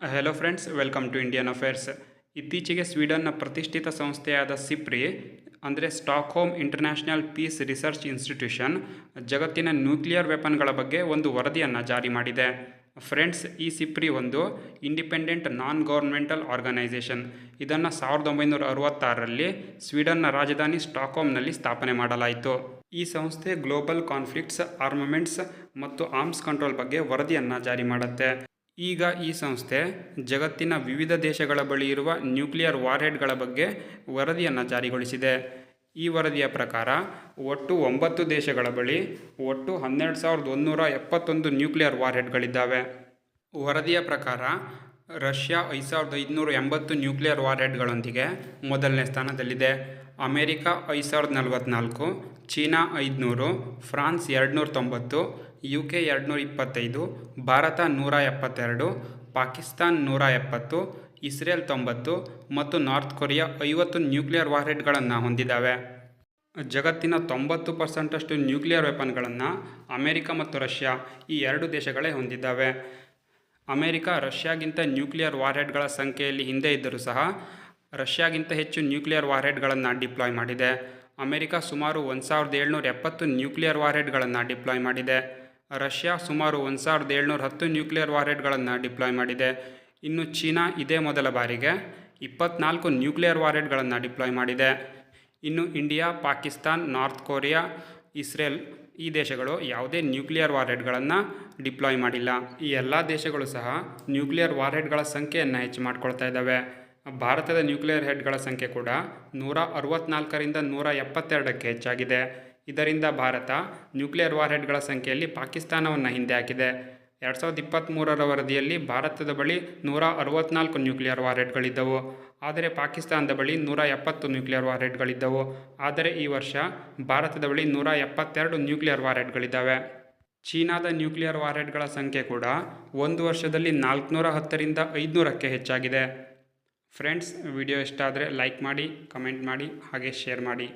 Hello friends, welcome to Indian affairs. ಇತ್ತೀಚೆಗೆ ಸ್ವೀಡನ್ನ ಪ್ರತಿಷ್ಠಿತ ಸಂಸ್ಥೆಯಾದ ಸಿಪ್ರಿ ಅಂದರೆ Stockholm international peace research institution ಜಗತ್ತಿನ ನ್ಯೂಕ್ಲಿಯರ್ ವೆಪನ್ಗಳ ಬಗ್ಗೆ ಒಂದು ವರದಿಯನ್ನು ಜಾರಿ ಮಾಡಿದೆ. ಫ್ರೆಂಡ್ಸ್, ಈ ಸಿಪ್ರಿ ಒಂದು ಇಂಡಿಪೆಂಡೆಂಟ್ ನಾನ್ ಗವರ್ಮೆಂಟಲ್ ಆರ್ಗನೈಸೇಷನ್. ಇದನ್ನು 1966ರಲ್ಲಿ ಸ್ವೀಡನ್ನ ರಾಜಧಾನಿ ಸ್ಟಾಕ್ಹೋಮ್ನಲ್ಲಿ ಸ್ಥಾಪನೆ ಮಾಡಲಾಯಿತು. ಈ ಸಂಸ್ಥೆ ಗ್ಲೋಬಲ್ ಕಾನ್ಫ್ಲಿಕ್ಟ್ಸ್, ಆರ್ಮಮೆಂಟ್ಸ್ ಮತ್ತು ಆರ್ಮ್ಸ್ ಕಂಟ್ರೋಲ್ ಬಗ್ಗೆ ವರದಿಯನ್ನು ಜಾರಿ ಮಾಡುತ್ತೆ. ಈಗ ಈ ಸಂಸ್ಥೆ ಜಗತ್ತಿನ ವಿವಿಧ ದೇಶಗಳ ಬಳಿ ಇರುವ ನ್ಯೂಕ್ಲಿಯರ್ ವಾರ್ಹೆಡ್ಗಳ ಬಗ್ಗೆ ವರದಿಯನ್ನು ಜಾರಿಗೊಳಿಸಿದೆ. ಈ ವರದಿಯ ಪ್ರಕಾರ ಒಟ್ಟು 9 ದೇಶಗಳ ಬಳಿ ಒಟ್ಟು 12,171 ನ್ಯೂಕ್ಲಿಯರ್ ವಾರ್ಹೆಡ್ಗಳಿದ್ದಾವೆ. ವರದಿಯ ಪ್ರಕಾರ ರಷ್ಯಾ 5,580 ನ್ಯೂಕ್ಲಿಯರ್ ವಾರ್ಹೆಡ್ಗಳೊಂದಿಗೆ ಮೊದಲನೇ ಸ್ಥಾನದಲ್ಲಿದೆ. America 5,044, China 500, France 290, UK 225, Bharat 172, Pakistan 170, Israel 90 ಮತ್ತು ನಾರ್ತ್ ಕೊರಿಯಾ 50 ನ್ಯೂಕ್ಲಿಯರ್ ವಾರ್ಹೆಡ್ಗಳನ್ನು ಹೊಂದಿದ್ದಾವೆ. ಜಗತ್ತಿನ 90% ನ್ಯೂಕ್ಲಿಯರ್ ವೆಪನ್ಗಳನ್ನು ಅಮೆರಿಕ ಮತ್ತು ರಷ್ಯಾ ಈ ಎರಡು ದೇಶಗಳೇ ಹೊಂದಿದ್ದಾವೆ. ಅಮೆರಿಕ ರಷ್ಯಾಗಿಂತ ನ್ಯೂಕ್ಲಿಯರ್ ವಾರ್ಹೆಡ್ಗಳ ಸಂಖ್ಯೆಯಲ್ಲಿ ಹಿಂದೆ ಇದ್ದರೂ ಸಹ ರಷ್ಯಾಗಿಂತ ಹೆಚ್ಚು ನ್ಯೂಕ್ಲಿಯರ್ ವಾರ್ಹೆಡ್ಗಳನ್ನು ಡಿಪ್ಲಾಯ್ ಮಾಡಿದೆ. ಅಮೆರಿಕ ಸುಮಾರು 1,770 ನ್ಯೂಕ್ಲಿಯರ್ ವಾರ್ಹೆಡ್ಗಳನ್ನು ಡಿಪ್ಲಾಯ್ ಮಾಡಿದೆ. ರಷ್ಯಾ ಸುಮಾರು 1,710 ನ್ಯೂಕ್ಲಿಯರ್ ವಾರ್ಹೆಡ್ಗಳನ್ನು ಡಿಪ್ಲಾಯ್ ಮಾಡಿದೆ. ಇನ್ನು ಚೀನಾ ಇದೇ ಮೊದಲ ಬಾರಿಗೆ 24 ನ್ಯೂಕ್ಲಿಯರ್ ವಾರ್ಹೆಡ್ಗಳನ್ನು ಡಿಪ್ಲಾಯ್ ಮಾಡಿದೆ. ಇನ್ನು India, Pakistan, north Korea, Israel ಈ ದೇಶಗಳು ಯಾವುದೇ ನ್ಯೂಕ್ಲಿಯರ್ ವಾರ್ಹೆಡ್ಗಳನ್ನು ಡಿಪ್ಲಾಯ್ ಮಾಡಿಲ್ಲ. ಈ ಎಲ್ಲ ದೇಶಗಳು ಸಹ ನ್ಯೂಕ್ಲಿಯರ್ ವಾರ್ಹೆಡ್ಗಳ ಸಂಖ್ಯೆಯನ್ನು ಹೆಚ್ಚು ಮಾಡ್ಕೊಳ್ತಾ ಇದ್ದಾವೆ. ಭಾರತದ ನ್ಯೂಕ್ಲಿಯರ್ ಹೆಡ್ಗಳ ಸಂಖ್ಯೆ ಕೂಡ 164ರಿಂದ 172ಕ್ಕೆ ಹೆಚ್ಚಾಗಿದೆ. ಇದರಿಂದ ಭಾರತ ನ್ಯೂಕ್ಲಿಯರ್ ವಾರ್ಹೆಡ್ಗಳ ಸಂಖ್ಯೆಯಲ್ಲಿ ಪಾಕಿಸ್ತಾನವನ್ನು ಹಿಂದೆ ಹಾಕಿದೆ. 2023ರ ವರದಿಯಲ್ಲಿ ಭಾರತದ ಬಳಿ 164 ನ್ಯೂಕ್ಲಿಯರ್ ವಾರ್ಹೆಡ್ಗಳಿದ್ದವು, ಆದರೆ ಪಾಕಿಸ್ತಾನದ ಬಳಿ 170 ನ್ಯೂಕ್ಲಿಯರ್ ವಾರ್ಹೆಡ್ಗಳಿದ್ದವು. ಆದರೆ ಈ ವರ್ಷ ಭಾರತದ ಬಳಿ 172 ನ್ಯೂಕ್ಲಿಯರ್ ವಾರ್ಹೆಡ್ಗಳಿದ್ದಾವೆ. ಚೀನಾದ ನ್ಯೂಕ್ಲಿಯರ್ ವಾರ್ಹೆಡ್ಗಳ ಸಂಖ್ಯೆ ಕೂಡ ಒಂದು ವರ್ಷದಲ್ಲಿ 410ರಿಂದ 500ಕ್ಕೆ ಹೆಚ್ಚಾಗಿದೆ. ಫ್ರೆಂಡ್ಸ್, ವಿಡಿಯೋ ಇಷ್ಟ ಆದರೆ ಲೈಕ್ ಮಾಡಿ, ಕಮೆಂಟ್ ಮಾಡಿ, ಹಾಗೆ ಶೇರ್ ಮಾಡಿ.